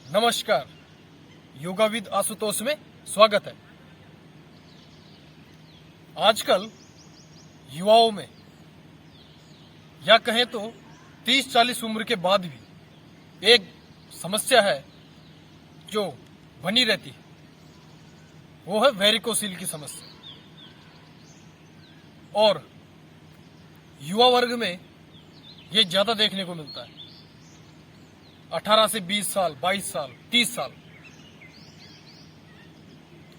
नमस्कार, yoga with Ashutosh में स्वागत है। आजकल युवाओं में या कहें तो 30-40 उम्र के बाद भी एक समस्या है जो बनी रहती है, वो है वेरिकोसील की समस्या। और युवा वर्ग में ये ज्यादा देखने को मिलता है। 18 से 20 साल, 22 साल, 30 साल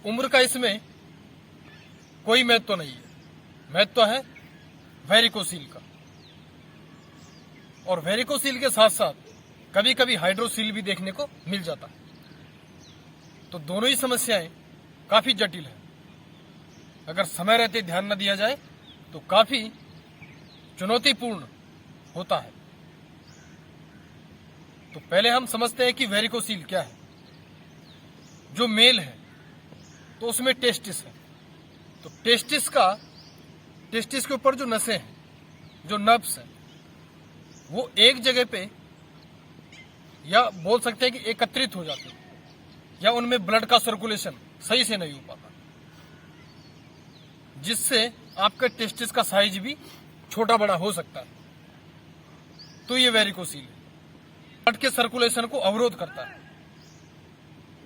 उम्र का इसमें कोई महत्व नहीं है। महत्व है वेरिकोसील का। और वेरिकोसील के साथ साथ कभी कभी हाइड्रोसील भी देखने को मिल जाता है। तो दोनों ही समस्याएं काफी जटिल है। अगर समय रहते ध्यान न दिया जाए तो काफी चुनौतीपूर्ण होता है। तो पहले हम समझते हैं कि वेरिकोसील क्या है। जो मेल है तो उसमें टेस्टिस है। तो टेस्टिस के ऊपर जो नसें हैं, जो नर्व्स हैं, वो एक जगह पे या बोल सकते हैं कि एकत्रित हो जाते हैं, या उनमें ब्लड का सर्कुलेशन सही से नहीं हो पाता, जिससे आपका टेस्टिस का साइज भी छोटा बड़ा हो सकता है। तो ये वेरिकोसील है। ब्लड के सर्कुलेशन को अवरोध करता है।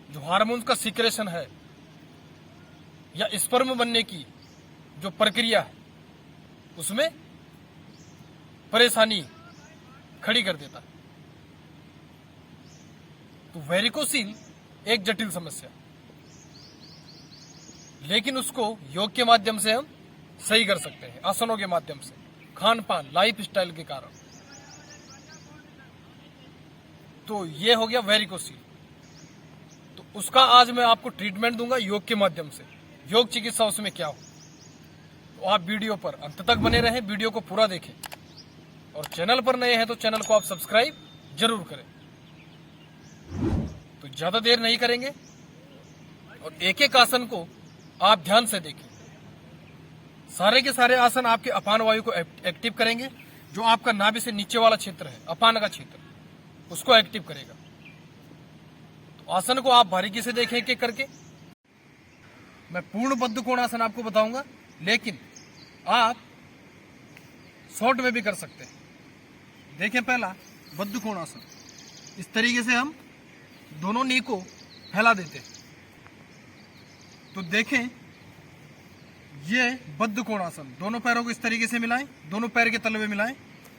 जो हार्मोन्स का सीक्रेशन है या स्पर्म बनने की जो प्रक्रिया है, उसमें परेशानी खड़ी कर देता है। तो वेरिकोसील एक जटिल समस्या, लेकिन उसको योग के माध्यम से हम सही कर सकते हैं, आसनों के माध्यम से, खान पान, लाइफ स्टाइल के कारण। तो ये हो गया वेरिकोसील। तो उसका आज मैं आपको ट्रीटमेंट दूंगा योग के माध्यम से। योग चिकित्सा उसमें क्या हो, तो आप वीडियो पर अंत तक बने रहें, वीडियो को पूरा देखें। और चैनल पर नए हैं तो चैनल को आप सब्सक्राइब जरूर करें। तो ज्यादा देर नहीं करेंगे और एक एक आसन को आप ध्यान से देखें। सारे के सारे आसन आपके अपान वायु को एक्टिव करेंगे। जो आपका नाभि से नीचे वाला क्षेत्र है, अपान का क्षेत्र, उसको एक्टिव करेगा। तो आसन को आप बारीकी से देखें एक एक करके। मैं पूर्ण बद्ध कोणासन आपको बताऊंगा, लेकिन आप शॉर्ट में भी कर सकते हैं। देखें, पहला बद्ध कोणासन। इस तरीके से हम दोनों नी को फैला देते हैं। तो देखें, ये बद्ध कोणासन। दोनों पैरों को इस तरीके से मिलाएं, दोनों पैर के तलवे मिलाएं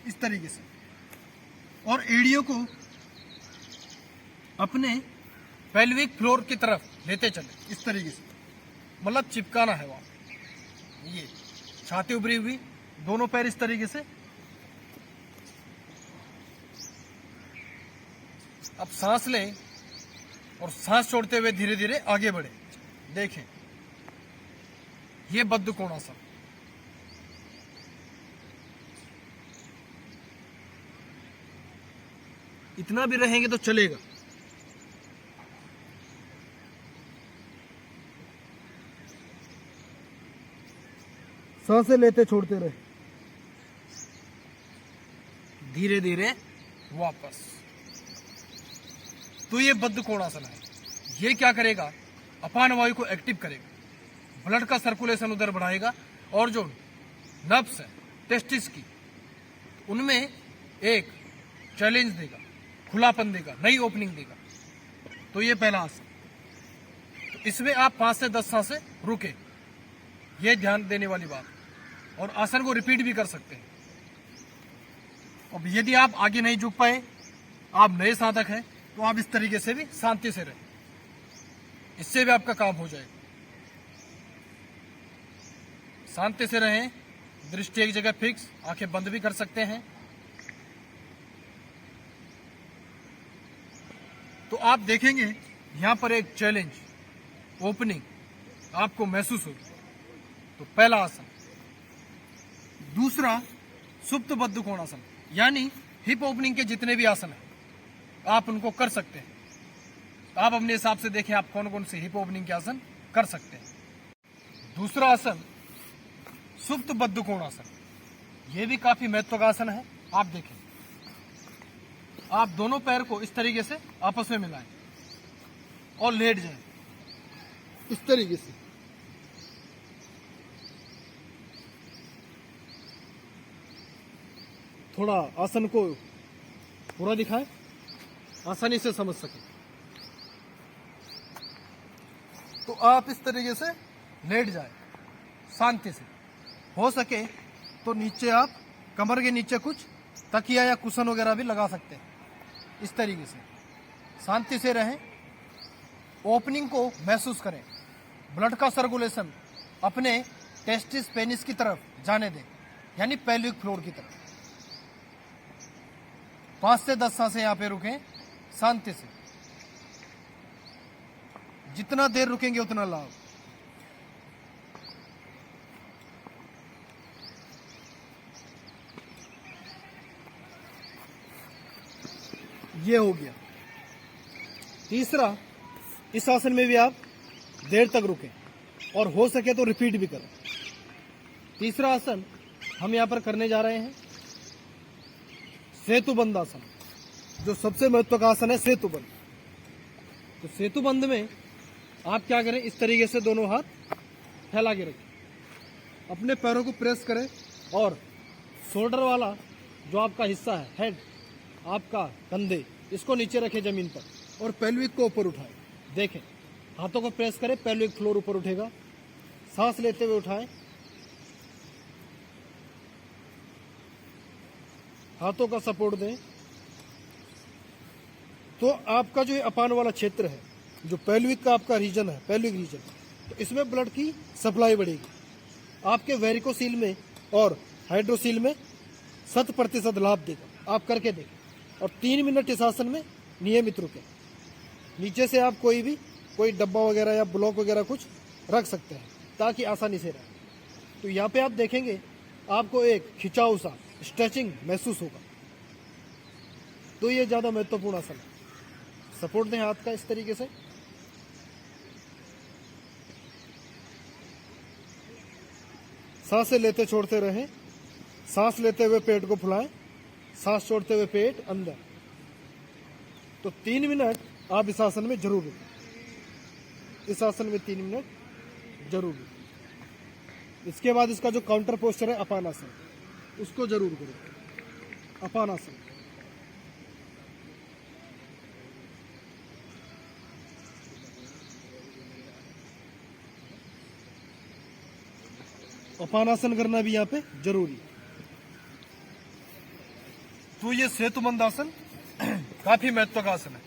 इस तरीके से, और एड़ियों को अपने पेल्विक फ्लोर की तरफ लेते चले इस तरीके से, मतलब चिपकाना है वहां। ये छाती उभरी हुई, दोनों पैर इस तरीके से। अब सांस लें और सांस छोड़ते हुए धीरे धीरे आगे बढ़े। देखें, ये बद्ध कोणासन। इतना भी रहेंगे तो चलेगा। सांसें लेते छोड़ते रहे, धीरे धीरे वापस। तो ये बद्ध कोणासन है। ये क्या करेगा? अपान वायु को एक्टिव करेगा, ब्लड का सर्कुलेशन उधर बढ़ाएगा, और जो नर्व्स है टेस्टिस की, उनमें एक चैलेंज देगा, खुलापन देगा, नई ओपनिंग देगा। तो ये पहला आसन। तो इसमें आप 5 से 10 सांसें रुके, ये ध्यान देने वाली बात। और आसन को रिपीट भी कर सकते हैं। अब यदि आप आगे नहीं झुक पाए, आप नए साधक हैं, तो आप इस तरीके से भी शांति से रहें। इससे भी आपका काम हो जाएगा। शांति से रहें, दृष्टि एक जगह फिक्स, आंखें बंद भी कर सकते हैं। तो आप देखेंगे यहां पर एक चैलेंज, ओपनिंग आपको महसूस होगी। तो पहला आसन। दूसरा सुप्त बद्ध कोणासन, यानी हिप ओपनिंग के जितने भी आसन हैं आप उनको कर सकते हैं। आप अपने हिसाब से देखें आप कौन कौन से हिप ओपनिंग के आसन कर सकते हैं। दूसरा आसन सुप्त बद्ध कोणासन। यह भी काफी महत्व का आसन है। आप देखें, आप दोनों पैर को इस तरीके से आपस में मिलाएं, और लेट जाएं इस तरीके से। थोड़ा आसन को पूरा दिखाएं, आसानी से समझ सकें। तो आप इस तरीके से लेट जाएं शांति से। हो सके तो नीचे आप कमर के नीचे कुछ तकिया या कुशन वगैरह भी लगा सकते हैं। इस तरीके से शांति से रहें, ओपनिंग को महसूस करें, ब्लड का सर्कुलेशन अपने टेस्टिस पेनिस की तरफ जाने दें, यानी पेल्विक फ्लोर की तरफ। 5 से 10 सांसें यहाँ पे रुकें शांति से। जितना देर रुकेंगे उतना लाभ। ये हो गया। तीसरा, इस आसन में भी आप देर तक रुकें और हो सके तो रिपीट भी करें। तीसरा आसन हम यहां पर करने जा रहे हैं सेतुबंध आसन, जो सबसे महत्व का आसन है सेतुबंध। तो सेतुबंध में आप क्या करें, इस तरीके से दोनों हाथ फैला के रखें, अपने पैरों को प्रेस करें और शोल्डर वाला जो आपका हिस्सा है, हेड, आपका कंधे, इसको नीचे रखें जमीन पर और पेल्विक को ऊपर उठाएं। देखें, हाथों को प्रेस करें, पेल्विक फ्लोर ऊपर उठेगा। सांस लेते हुए उठाएं, हाथों का सपोर्ट दें। तो आपका जो अपान वाला क्षेत्र है, जो पेल्विक का आपका रीजन है, पेल्विक रीजन, तो इसमें ब्लड की सप्लाई बढ़ेगी। आपके वेरिकोसील में और हाइड्रोसील में 100% लाभ देगा। आप करके देखें और 3 मिनट इस आसन में नियमित रुकें। नीचे से आप कोई डब्बा वगैरह या ब्लॉक वगैरह कुछ रख सकते हैं ताकि आसानी से रहे। तो यहाँ पे आप देखेंगे आपको एक खिंचाव सा, स्ट्रेचिंग महसूस होगा। तो ये ज़्यादा महत्वपूर्ण आसन है। सपोर्ट दें हाथ का इस तरीके से। सांसें लेते छोड़ते रहें। सांस लेते हुए पेट को फुलाएं, सांस छोड़ते हुए पेट अंदर। तो 3 मिनट आप इस आसन में जरूर रुकें। इस आसन में 3 मिनट जरूर रुकें। इसके बाद इसका जो काउंटर पोस्चर है अपान आसन, उसको जरूर करें। अपान आसन, अपान आसन करना भी यहाँ पे जरूरी है। तो ये सेतुबंध आसन काफी महत्व का आसन है।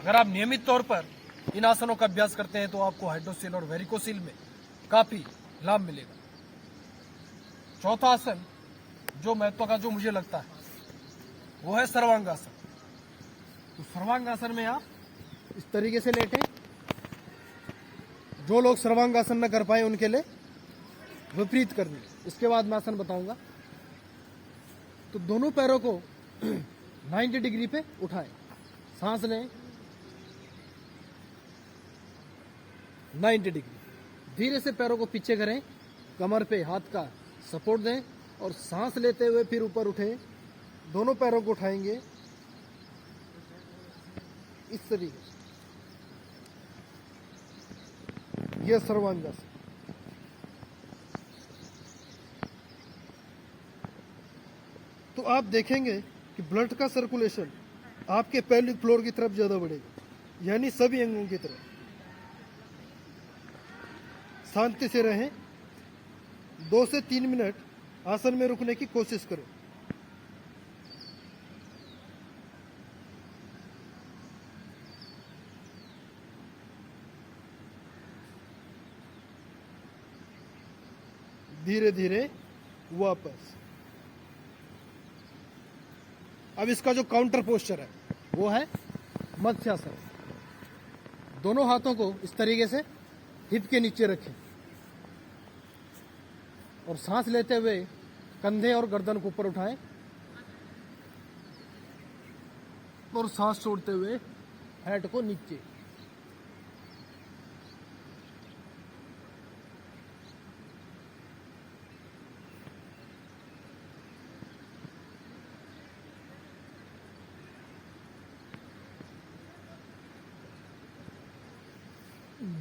अगर आप नियमित तौर पर इन आसनों का अभ्यास करते हैं तो आपको हाइड्रोसील और वेरिकोसील में काफी लाभ मिलेगा। चौथा आसन जो महत्व का, जो मुझे लगता है, वो है सर्वांगासन। तो सर्वांगासन में आप इस तरीके से लेटें। जो लोग सर्वांगासन न कर पाए उनके लिए विपरीत करनी। इसके बाद मैं आसन बताऊंगा। तो दोनों पैरों को 90 डिग्री पे उठाएं, सांस लें 90 डिग्री। धीरे से पैरों को पीछे करें, कमर पे हाथ का सपोर्ट दें और सांस लेते हुए फिर ऊपर उठें। दोनों पैरों को उठाएंगे इस तरीके से। यह सर्वांगासन। तो आप देखेंगे कि ब्लड का सर्कुलेशन आपके पेल्विक फ्लोर की तरफ ज्यादा बढ़ेगा, यानी सभी अंगों की तरफ। शांति से रहें। 2 से 3 मिनट आसन में रुकने की कोशिश करो। धीरे धीरे वापस। अब इसका जो काउंटर पोस्चर है वो है मत्स्यासन। दोनों हाथों को इस तरीके से हिप के नीचे रखें और सांस लेते हुए कंधे और गर्दन को ऊपर उठाएं और सांस छोड़ते हुए हेड को नीचे।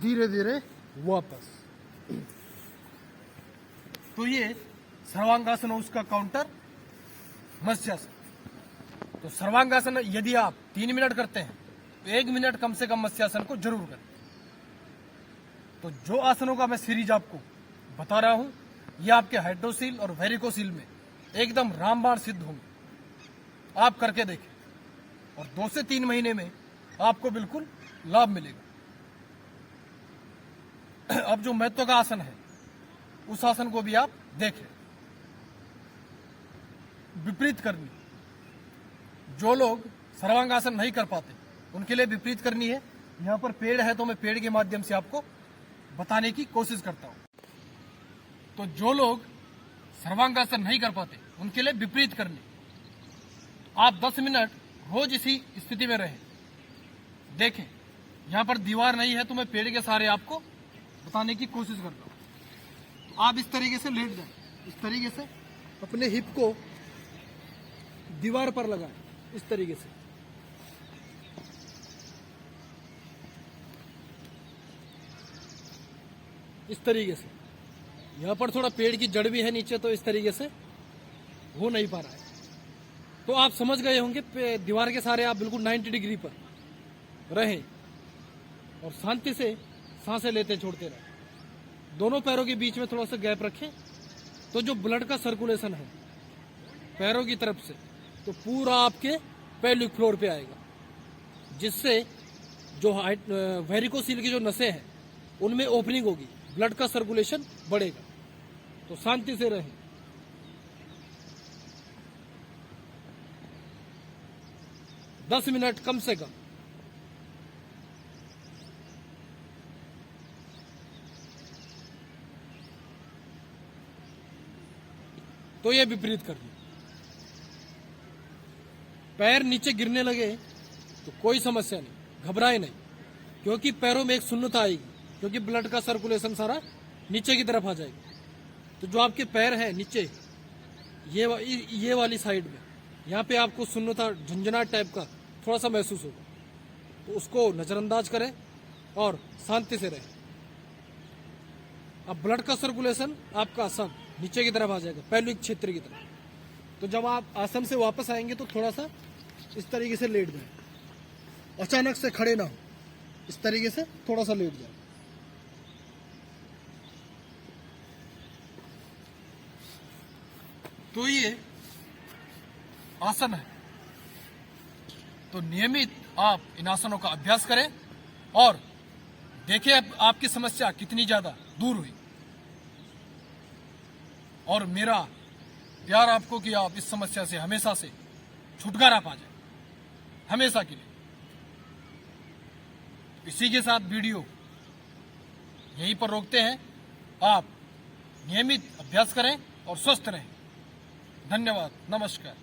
धीरे धीरे वापस। तो ये सर्वांगासन और उसका काउंटर मत्स्यासन। तो सर्वांगासन यदि आप 3 मिनट करते हैं तो 1 मिनट कम से कम मत्स्यासन को जरूर करें। तो जो आसनों का मैं सीरीज आपको बता रहा हूं ये आपके हाइड्रोसील और वेरिकोसील में एकदम रामबाण सिद्ध होंगे। आप करके देखें और 2 से 3 महीने में आपको बिल्कुल लाभ मिलेगा। अब जो महत्व का आसन है उस आसन को भी आप देखें। विपरीत करनी, जो लोग सर्वांगासन नहीं कर पाते उनके लिए विपरीत करनी है। यहाँ पर पेड़ है तो मैं पेड़ के माध्यम से आपको बताने की कोशिश करता हूं। तो जो लोग सर्वांगासन नहीं कर पाते उनके लिए विपरीत करनी। आप 10 मिनट रोज इसी स्थिति में रहें। देखें यहाँ पर दीवार नहीं है तो मैं पेड़ के सहारे आपको बताने की कोशिश करता हूं। तो आप इस तरीके से लेट जाएं, इस तरीके से अपने हिप को दीवार पर लगाएं, इस तरीके से। इस तरीके से यहाँ पर थोड़ा पेड़ की जड़ भी है नीचे तो इस तरीके से हो नहीं पा रहा है। तो आप समझ गए होंगे दीवार के सहारे आप बिल्कुल 90 डिग्री पर रहें और शांति से सांसें लेते छोड़ते रहें। दोनों पैरों के बीच में थोड़ा सा गैप रखें तो जो ब्लड का सर्कुलेशन है पैरों की तरफ से तो पूरा आपके पेल्विक फ्लोर पे आएगा, जिससे जो वेरिकोसील की जो नसें हैं उनमें ओपनिंग होगी, ब्लड का सर्कुलेशन बढ़ेगा। तो शांति से रहें। दस मिनट कम से कम। तो ये विपरीत करनी। पैर नीचे गिरने लगे तो कोई समस्या नहीं, घबराए नहीं, क्योंकि पैरों में एक शून्यता आएगी, क्योंकि ब्लड का सर्कुलेशन सारा नीचे की तरफ आ जाएगा। तो जो आपके पैर हैं नीचे ये वाली साइड में, यहाँ पे आपको शून्यता, झंझनाहट टाइप का थोड़ा सा महसूस होगा। तो उसको नजरअंदाज करें और शांति से रहें। अब ब्लड का सर्कुलेशन आपका सब नीचे की तरफ आ जाएगा, पेल्विक क्षेत्र की तरफ। तो जब आप आसन से वापस आएंगे तो थोड़ा सा इस तरीके से लेट जाए, अचानक से खड़े ना हो, इस तरीके से थोड़ा सा लेट जाए। तो ये आसन है। तो नियमित आप इन आसनों का अभ्यास करें और देखें अब आपकी समस्या कितनी ज्यादा दूर हुई। और मेरा प्यार आपको कि आप इस समस्या से हमेशा से छुटकारा पा जाए, हमेशा के लिए। इसी के साथ वीडियो यहीं पर रोकते हैं। आप नियमित अभ्यास करें और स्वस्थ रहें। धन्यवाद, नमस्कार।